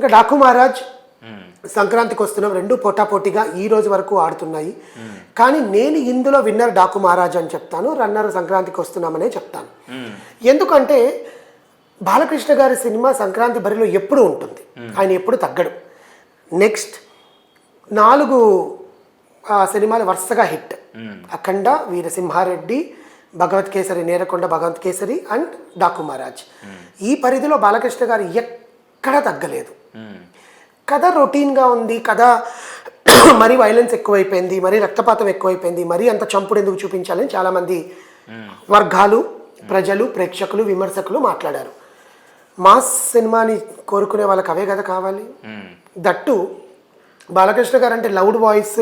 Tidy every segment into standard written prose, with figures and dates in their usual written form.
ఇంకా డాకు మహారాజ్ సంక్రాంతికి వస్తున్నాం, రెండు పోటాపోటీగా ఈ రోజు వరకు ఆడుతున్నాయి. కానీ నేను ఇందులో విన్నర్ డాకు మహారాజ్ అని చెప్తాను, రన్నర్ సంక్రాంతికి వస్తున్నామనే చెప్తాను. ఎందుకంటే బాలకృష్ణ గారి సినిమా సంక్రాంతి బరిలో ఎప్పుడు ఉంటుంది, ఆయన ఎప్పుడు తగ్గడు. నెక్స్ట్ 4 సినిమాలు వరుసగా హిట్. అఖండ, వీరసింహారెడ్డి, భగవత్ కేసరి, నేరకొండ భగవత్ కేసరి అండ్ డాకు మహారాజ్. ఈ పరిధిలో బాలకృష్ణ గారు ఎక్కడ తగ్గలేదు. కథ రొటీన్గా ఉంది, కథ మరీ వైలెన్స్ ఎక్కువైపోయింది, మరీ రక్తపాతం ఎక్కువైపోయింది, మరీ అంత చంపుడు ఎందుకు చూపించాలని చాలామంది వర్గాలు, ప్రజలు, ప్రేక్షకులు, విమర్శకులు మాట్లాడారు. మాస్ సినిమాని కోరుకునే వాళ్ళకి అవే కదా కావాలి. దట్టు బాలకృష్ణ గారు అంటే లౌడ్ వాయిస్,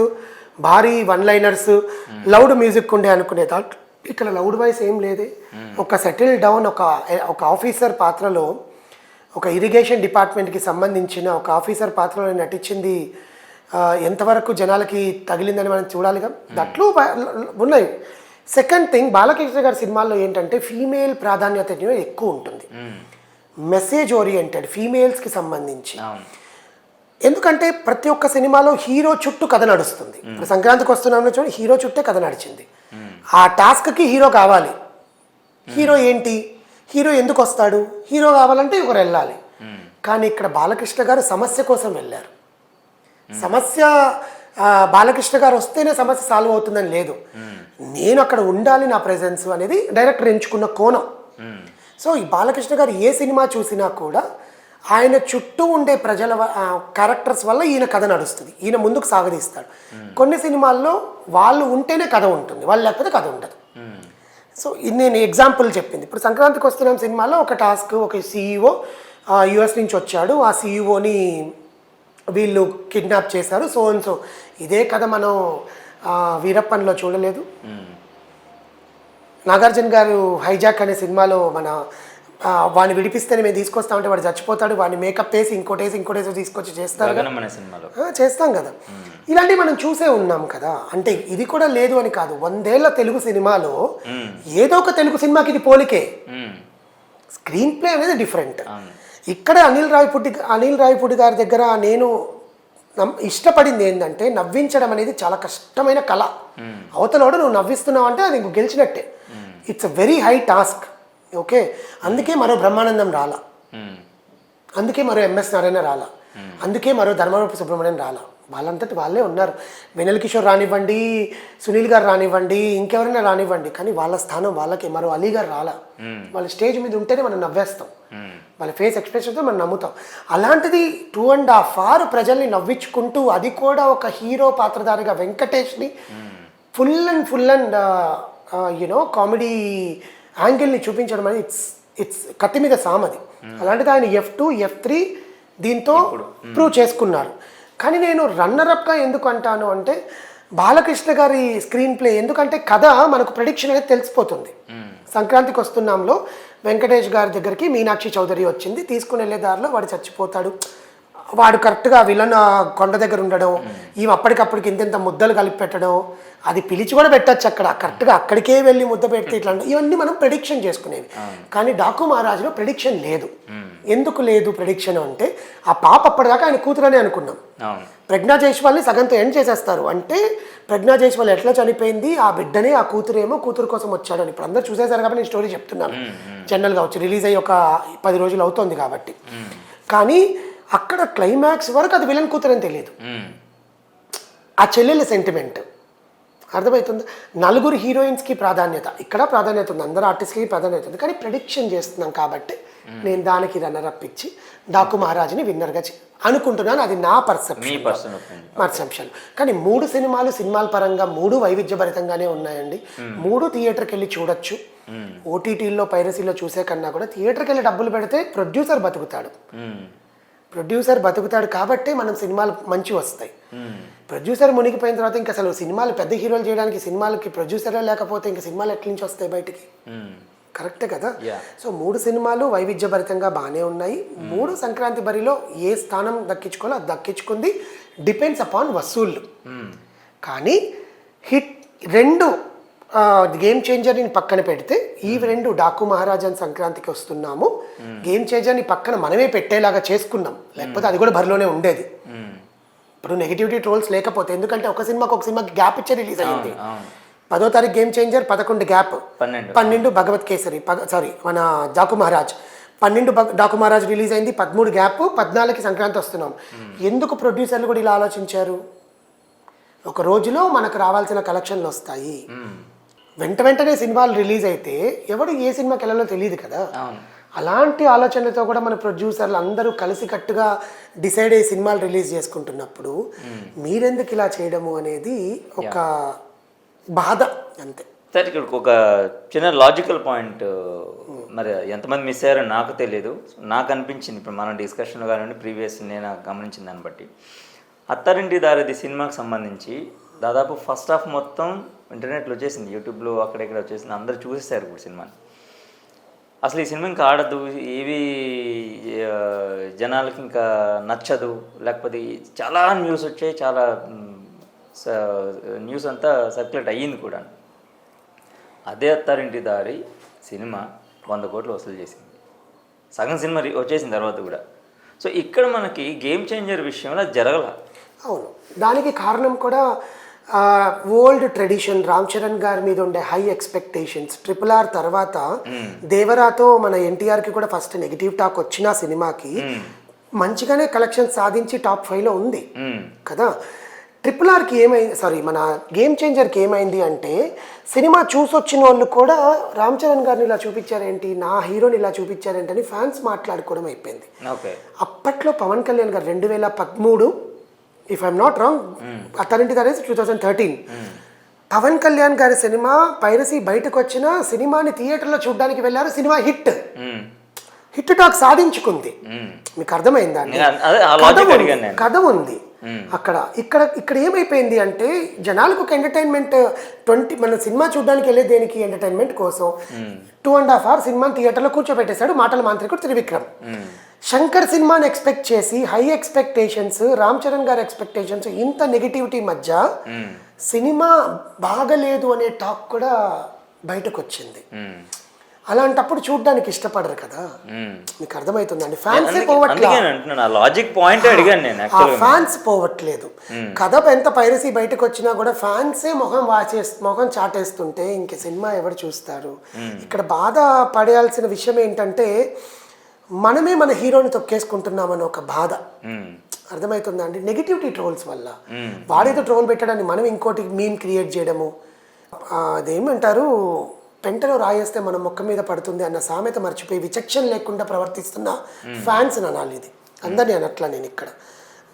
భారీ వన్ లైనర్స్, లౌడ్ మ్యూజిక్ ఉండే అనుకునే దాట్ ఇక్కడ లౌడ్ వాయిస్ ఏం లేదే. ఒక సెటిల్ డౌన్, ఒక ఆఫీసర్ పాత్రలో, ఒక ఇరిగేషన్ డిపార్ట్మెంట్కి సంబంధించిన ఒక ఆఫీసర్ పాత్రలో నటించింది ఎంతవరకు జనాలకి తగిలిందని మనం చూడాలిగా. దట్లు ఉన్నాయి. సెకండ్ థింగ్, బాలకృష్ణ గారి సినిమాల్లో ఏంటంటే ఫీమేల్ ప్రాధాన్యత ఎక్కువ ఉంటుంది, మెసేజ్ ఓరియంటెడ్, ఫీమేల్స్కి సంబంధించి. ఎందుకంటే ప్రతి ఒక్క సినిమాలో హీరో చుట్టూ కథ నడుస్తుంది. ఇప్పుడు సంక్రాంతికి వస్తున్నామని చూడండి, హీరో చుట్టే కథ నడిచింది. ఆ టాస్క్కి హీరో కావాలి. హీరో ఏంటి, హీరో ఎందుకు వస్తాడు, హీరో కావాలంటే ఒకరు వెళ్ళాలి. కానీ ఇక్కడ బాలకృష్ణ గారు సమస్య కోసం వెళ్ళారు. సమస్య బాలకృష్ణ గారు వస్తేనే సమస్య సాల్వ్ అవుతుందని లేదు, నేను అక్కడ ఉండాలి, నా ప్రెజెన్స్ అనేది డైరెక్టర్ ఎంచుకున్న కోణం. సో ఈ బాలకృష్ణ గారు ఏ సినిమా చూసినా కూడా ఆయన చుట్టూ ఉండే ప్రజల క్యారెక్టర్స్ వల్ల ఈయన కథ నడుస్తుంది, ఈయన ముందుకు సాగదీస్తాడు. కొన్ని సినిమాల్లో వాళ్ళు ఉంటేనే కథ ఉంటుంది, వాళ్ళు లేకపోతే కథ ఉండదు. సో ఇది నేను ఎగ్జాంపుల్ చెప్పింది. ఇప్పుడు సంక్రాంతికి వస్తున్నాం సినిమాలో ఒక టాస్క్, ఒక CEO US నుంచి వచ్చాడు, ఆ CEOని వీళ్ళు కిడ్నాప్ చేశారు, సో అండ్ సో. ఇదే కథ మనం వీరప్పన్లో చూడలేదు. నాగార్జున గారు హైజాక్ అనే సినిమాలో వాడిని విడిపిస్తేనే మేము తీసుకొస్తామంటే వాడు చచ్చిపోతాడు, వాడిని మేకప్ వేసి ఇంకోటేసి తీసుకొచ్చి చేస్తారు, చేస్తాం కదా. ఇలాంటివి మనం చూసే ఉన్నాం కదా. అంటే ఇది కూడా లేదు అని కాదు, 100 ఏళ్ల తెలుగు సినిమాలో ఏదో ఒక తెలుగు సినిమాకి ఇది పోలికే. స్క్రీన్ ప్లే అనేది డిఫరెంట్. ఇక్కడ అనిల్ రావిపూడి గారి దగ్గర నేను ఇష్టపడింది ఏంటంటే, నవ్వించడం అనేది చాలా కష్టమైన కళ. అవతలోడు నువ్వు నవ్విస్తున్నావు అంటే అది గెలిచినట్టే. It's a very high task. Okay, అందుకే మరో బ్రహ్మానందం రాలా, అందుకే మరో MS నారాయణ రాలా, అందుకే మరో ధర్మవరపు సుబ్రహ్మణ్యం రాలా. వాళ్ళంతటి వాళ్ళే ఉన్నారు. వెన్నెల కిషోర్ రానివ్వండి, సునీల్ గారు రానివ్వండి, ఇంకెవరైనా రానివ్వండి, కానీ వాళ్ళ స్థానం వాళ్ళకే. మరో అలీ గారు రాలా. వాళ్ళ స్టేజ్ మీద ఉంటేనే మనం నవ్వేస్తాం, వాళ్ళ ఫేస్ ఎక్స్ప్రెషన్తో మనం నమ్ముతాం. అలాంటిది 2.5 hours ప్రజల్ని నవ్వించుకుంటూ, అది కూడా ఒక హీరో పాత్రధారిగా వెంకటేష్ని ఫుల్ అండ్ కామెడీ యాంగిల్ని చూపించడం అనేది ఇట్స్ కత్తి మీద సామది. అలాంటిది ఆయన F2, F3 దీంతో ప్రూవ్ చేసుకున్నారు. కానీ నేను రన్నరప్గా ఎందుకు అంటాను అంటే, బాలకృష్ణ గారి స్క్రీన్ ప్లే, ఎందుకంటే కథ మనకు ప్రెడిక్షన్ అనేది తెలిసిపోతుంది. సంక్రాంతికి వస్తున్నాంలో వెంకటేష్ గారి దగ్గరికి మీనాక్షి చౌదరి వచ్చింది, తీసుకుని వెళ్ళే దారిలో వాడు చచ్చిపోతాడు, వాడు కరెక్ట్గా విలన్ కొండ దగ్గర ఉండడం, ఈమె అప్పటికప్పటికి ఇంత ముద్దలు కలిపి పెట్టడం, అది పిలిచి కూడా పెట్టచ్చు అక్కడ, కరెక్ట్గా అక్కడికే వెళ్ళి ముద్ద పెడితే ఇట్లా, ఇవన్నీ మనం ప్రెడిక్షన్ చేసుకునేవి. కానీ డాకు మహారాజ్లో ప్రెడిక్షన్ లేదు. ఎందుకు లేదు ప్రెడిక్షన్ అంటే, ఆ పాప అప్పటిదాకా ఆయన కూతురని అనుకున్నాం. ప్రజ్ఞా జైస్వాల్ని సగంతో ఎండ్ చేసేస్తారు అంటే, ప్రజ్ఞా జైస్వాల్ ఎట్లా చనిపోయింది, ఆ బిడ్డనే ఆ కూతురేమో కూతురు కోసం వచ్చాడని ఇప్పుడు అందరూ చూసేశారు కాబట్టి నేను స్టోరీ చెప్తున్నాను. జనరల్గా వచ్చి రిలీజ్ అయ్యి ఒక 10 రోజులు అవుతుంది కాబట్టి. కానీ అక్కడ క్లైమాక్స్ వరకు అది విలన్ కూతురని తెలియదు, ఆ చెల్లెల సెంటిమెంట్ అర్థమవుతుంది. 4 హీరోయిన్స్కి ప్రాధాన్యత, ఇక్కడ ప్రాధాన్యత ఉంది, అందరు ఆర్టిస్ట్కి ప్రాధాన్యత ఉంది. కానీ ప్రెడిక్షన్ చేస్తున్నాం కాబట్టి నేను దానికి రన్నరప్ ఇచ్చి డాకు మహారాజ్ని విన్నర్గా అనుకుంటున్నాను. అది నా పర్సెప్షన్. కానీ 3 సినిమాల పరంగా 3 వైవిధ్యభరితంగానే ఉన్నాయండి. 3 థియేటర్కి వెళ్ళి చూడొచ్చు. OTTలో పైరసీలో చూసే కన్నా కూడా థియేటర్కి వెళ్ళి డబ్బులు పెడితే ప్రొడ్యూసర్ బతుకుతాడు కాబట్టి మనం సినిమాలు మంచి వస్తాయి. ప్రొడ్యూసర్ మునిగిపోయిన తర్వాత ఇంకా అసలు సినిమాలు పెద్ద హీరోలు చేయడానికి సినిమాలకి ప్రొడ్యూసరే లేకపోతే ఇంకా సినిమాలు ఎట్ల నుంచి వస్తాయి బయటికి? కరెక్టే కదా. సో 3 సినిమాలు వైవిధ్యభరితంగా బాగానే ఉన్నాయి. 3 సంక్రాంతి బరిలో ఏ స్థానం దక్కించుకోవాలో అది దక్కించుకుంది, డిపెండ్స్ అపాన్ వసూళ్ళు. కానీ హిట్ 2 గేమ్ చేంజర్ని పక్కన పెడితే ఈ 2 డాకు మహారాజ్ అని సంక్రాంతికి వస్తున్నాము, గేమ్ చేంజర్ని పక్కన మనమే పెట్టేలాగా చేసుకున్నాం, లేకపోతే అది కూడా బరిలోనే ఉండేది. ఇప్పుడు నెగిటివిటీ ట్రోల్స్ లేకపోతే, ఎందుకంటే ఒక సినిమాకి గ్యాప్ ఇచ్చే రిలీజ్ అయ్యింది. 10వ తారీఖు గేమ్ చేంజర్, 11 గ్యాప్, 12 భగవత్ కేసరి మన డాకు మహారాజ్, 12 డాకు మహారాజ్ రిలీజ్ అయింది, 13 గ్యాప్, 14కి సంక్రాంతి వస్తున్నాం. ఎందుకు ప్రొడ్యూసర్లు కూడా ఇలా ఆలోచించారు? ఒక రోజులో మనకు రావాల్సిన కలెక్షన్లు వస్తాయి, వెంటనే సినిమాలు రిలీజ్ అయితే ఎవడు ఏ సినిమాకి వెళ్ళాలో తెలియదు కదా. అలాంటి ఆలోచనలతో కూడా మన ప్రొడ్యూసర్లు అందరూ కలిసికట్టుగా డిసైడ్ అయ్యి సినిమాలు రిలీజ్ చేసుకుంటున్నప్పుడు మీరెందుకు ఇలా చేయడము అనేది ఒక బాధ అంతే. సార్ ఇక్కడ ఒక చిన్న లాజికల్ పాయింట్, మరి ఎంతమంది మిస్ అయ్యారో నాకు తెలియదు, నాకు అనిపించింది ఇప్పుడు మన డిస్కషన్లో కానివ్వండి, ప్రీవియస్ నేను గమనించిన దాన్ని బట్టి, అత్తారింటి దారిది సినిమాకి సంబంధించి దాదాపు ఫస్ట్ హాఫ్ మొత్తం ఇంటర్నెట్లో వచ్చేసింది, యూట్యూబ్లో అక్కడెక్కడ వచ్చేసింది, అందరూ చూసేసారు ఇప్పుడు సినిమాని. అసలు ఈ సినిమా ఇంకా ఆడద్దు, ఏవి జనాలకి ఇంకా నచ్చదు, లేకపోతే చాలా న్యూస్ వచ్చాయి, చాలా న్యూస్ అంతా సర్క్యులేట్ అయ్యింది కూడా. అదే అత్తారింటి దారి సినిమా 100 కోట్లు వసూలు చేసింది, సగం సినిమా వచ్చేసిన తర్వాత కూడా. సో ఇక్కడ మనకి గేమ్ చేంజర్ విషయంలో జరగల. అవును, దానికి కారణం కూడా ఓల్డ్ ట్రెడిషన్, రామ్ చరణ్ గారి మీద ఉండే హై ఎక్స్పెక్టేషన్స్. RRR తర్వాత దేవరాతో మన ఎన్టీఆర్కి కూడా ఫస్ట్ నెగిటివ్ టాక్ వచ్చిన సినిమాకి మంచిగానే కలెక్షన్ సాధించి టాప్ 5లో ఉంది కదా. RRRకి ఏమైంది, మన గేమ్ చేంజర్కి ఏమైంది అంటే, సినిమా చూసొచ్చిన వాళ్ళు కూడా రామ్ చరణ్ గారిని ఇలా చూపించారేంటి, నా హీరోని ఇలా చూపించారేంటి అని ఫ్యాన్స్ మాట్లాడుకోవడం అయిపోయింది. అప్పట్లో పవన్ కళ్యాణ్ గారు 2013, ఇఫ్ ఐఎమ్ నాట్ రాంగ్, అత్తారింటి దారి 2013, పవన్ కళ్యాణ్ గారి సినిమా పైరసీ బయటకు వచ్చిన సినిమాని థియేటర్లో చూడడానికి వెళ్ళారు. సినిమా హిట్ టాక్ సాధించుకుంది. మీకు అర్థమైందా అండి? కథ ఉంది అక్కడ. ఇక్కడ ఏమైపోయింది అంటే, జనాలకు ఒక ఎంటర్టైన్మెంట్, మన సినిమా చూడడానికి వెళ్ళే దేనికి, ఎంటర్టైన్మెంట్ కోసం 2.5 hours సినిమాని థియేటర్లో కూర్చోబెట్టేశాడు మాటల మాంత్రికుడు త్రివిక్రమ్. శంకర్ సినిమాని ఎక్స్పెక్ట్ చేసి హై ఎక్స్పెక్టేషన్స్, రామ్ చరణ్ గారి ఎక్స్పెక్టేషన్స్, ఇంత నెగిటివిటీ మధ్య సినిమా బాగలేదు అనే టాక్ కూడా బయటకు వచ్చింది. అలాంటప్పుడు చూడడానికి ఇష్టపడరు కదా. మీకు అర్థమవుతుందండి, ఫ్యాన్స్ పోవట్లేదు. కథ ఎంత పైరసీ బయటకు వచ్చినా కూడా ఫ్యాన్సే మొహం చాటేస్తుంటే ఇంక సినిమా ఎవరు చూస్తారు? ఇక్కడ బాధ పడాల్సిన విషయం ఏంటంటే, మనమే మన హీరోని తొక్కేసుకుంటున్నామని ఒక బాధ. అర్థమవుతుందా అండి? నెగిటివిటీ ట్రోల్స్ వల్ల వాడేదో ట్రోల్ పెట్టడాన్ని మనం ఇంకోటి మీమ్ క్రియేట్ చేయడము. అదేమంటారు, పెంటలో రాయేస్తే మన మొక్క మీద పడుతుంది అన్న సామెత మర్చిపోయి విచక్షణ లేకుండా ప్రవర్తిస్తున్న ఫ్యాన్స్ అనాలి. ఇది అందరినీ అనట్లా నేను ఇక్కడ.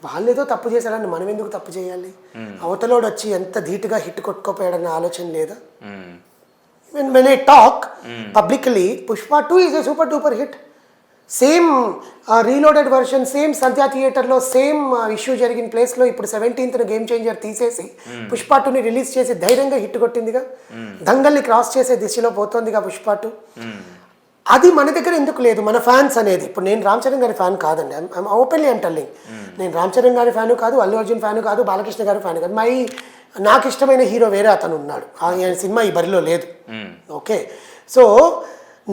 వాళ్ళేదో తప్పు చేశారని మనం ఎందుకు తప్పు చేయాలి? అవతలోడు వచ్చి ఎంత ధీటుగా హిట్ కొట్టుకోపోయాడన్న ఆలోచన లేదా? when I talk publicly, Pushpa 2 is a super duper hit. Same reloaded version, same Sandhya థియేటర్లో సేమ్ ఇష్యూ జరిగిన ప్లేస్లో ఇప్పుడు 17th గేమ్ చేంజర్ తీసేసి పుష్ప 2ని రిలీజ్ చేసి ధైర్యంగా హిట్ కొట్టిందిగా. దంగల్ని క్రాస్ చేసే దిశలో పోతోందిగా పుష్ప 2. అది మన దగ్గర ఎందుకు లేదు? మన ఫ్యాన్స్ అనేది, ఇప్పుడు నేను రామ్ చరణ్ గారి ఫ్యాన్ కాదండి, ఐఎమ్ ఓపెన్లీ ఐఎమ్ టెల్లింగ్. నేను రామ్ చరణ్ గారి ఫ్యాను కాదు, అల్లు అర్జున్ ఫ్యాను కాదు, బాలకృష్ణ గారి ఫ్యాను కాదు. నాకు ఇష్టమైన హీరో వేరే అతను ఉన్నాడు, ఆయన సినిమా ఈ బరిలో లేదు. ఓకే, సో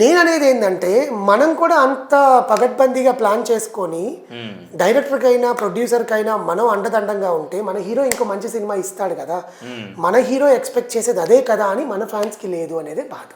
నేననేది ఏంటంటే, మనం కూడా అంత పగడ్బందీగా ప్లాన్ చేసుకొని డైరెక్టర్కైనా ప్రొడ్యూసర్కైనా మనం అండదండంగా ఉంటే మన హీరో ఇంకో మంచి సినిమా ఇస్తాడు కదా. మన హీరో ఎక్స్పెక్ట్ చేసేది అదే కదా అని మన ఫ్యాన్స్కి లేదు అనేది బాధ.